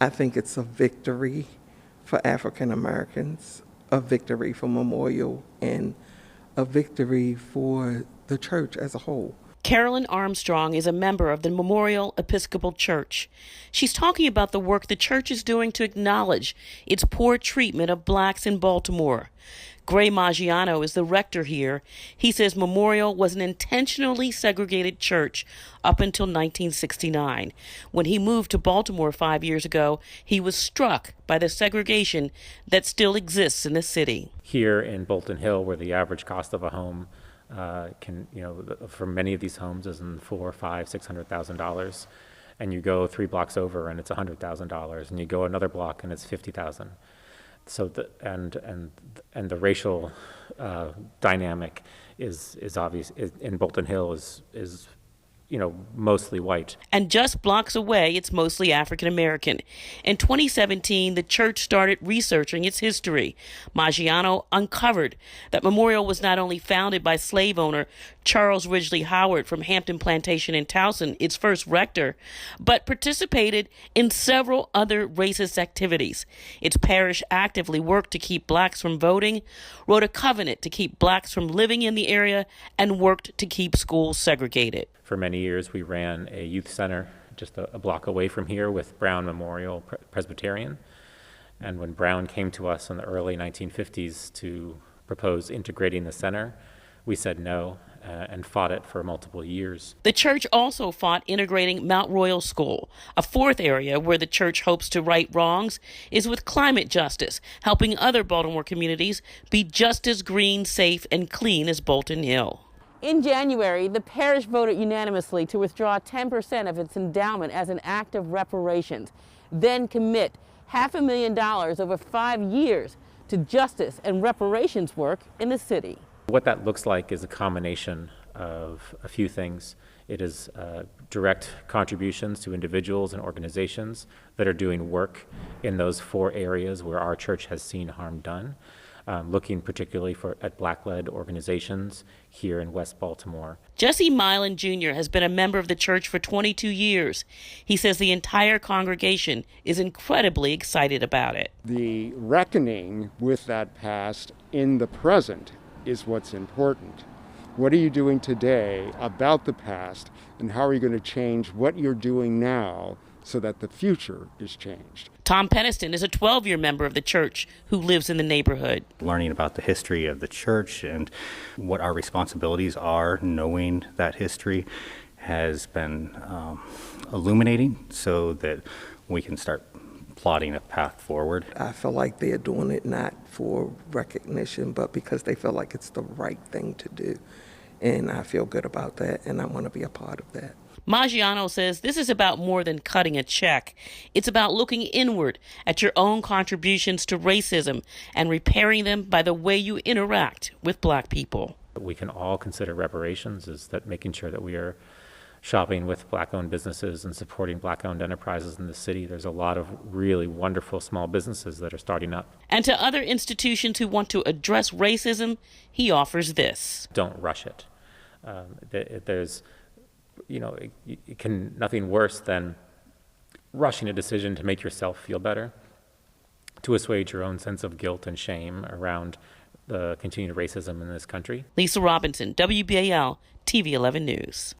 I think it's a victory for African Americans, a victory for Memorial, and a victory for the church as a whole. Carolyn Armstrong is a member of the Memorial Episcopal Church. She's talking about the work the church is doing to acknowledge its poor treatment of blacks in Baltimore. Gray Maggiano is the rector here. He says Memorial was an intentionally segregated church up until 1969. When he moved to Baltimore 5 years ago, he was struck by the segregation that still exists in the city. Here in Bolton Hill, where the average cost of a home for many of these homes is in $400,000, $500,000, $600,000, and you go 3 blocks over and it's $100,000, and you go another block and it's $50,000. So the racial dynamic is obvious. In Bolton Hill is mostly white. And just blocks away, it's mostly African American. In 2017, the church started researching its history. Maggiano uncovered that Memorial was not only founded by slave owner Charles Ridgely Howard from Hampton Plantation in Towson, its first rector, but participated in several other racist activities. Its parish actively worked to keep blacks from voting, wrote a covenant to keep blacks from living in the area, and worked to keep schools segregated. For many years, we ran a youth center just a block away from here with Brown Memorial Presbyterian. And when Brown came to us in the early 1950s to propose integrating the center, we said no and fought it for multiple years. The church also fought integrating Mount Royal School. A fourth area where the church hopes to right wrongs is with climate justice, helping other Baltimore communities be just as green, safe, and clean as Bolton Hill. In January, the parish voted unanimously to withdraw 10% of its endowment as an act of reparations, then commit $500,000 over 5 years to justice and reparations work in the city. What that looks like is a combination of a few things. It is direct contributions to individuals and organizations that are doing work in those 4 areas where our church has seen harm done. Looking particularly at black-led organizations here in West Baltimore. Jesse Milan Jr. has been a member of the church for 22 years. He says the entire congregation is incredibly excited about it. The reckoning with that past in the present is what's important. What are you doing today about the past, and how are you going to change what you're doing now so that the future is changed? Tom Peniston is a 12-year member of the church who lives in the neighborhood. Learning about the history of the church and what our responsibilities are, knowing that history has been illuminating so that we can start plotting a path forward. I feel like they're doing it not for recognition, but because they feel like it's the right thing to do. And I feel good about that, and I want to be a part of that. Maggiano says this is about more than cutting a check. It's about looking inward at your own contributions to racism and repairing them by the way you interact with black people. We can all consider reparations is that making sure that we are shopping with black-owned businesses and supporting black-owned enterprises in the city. There's a lot of really wonderful small businesses that are starting up. And to other institutions who want to address racism, he offers this. Don't rush it. There's nothing worse than rushing a decision to make yourself feel better, to assuage your own sense of guilt and shame around the continued racism in this country. Lisa Robinson, WBAL, TV 11 News.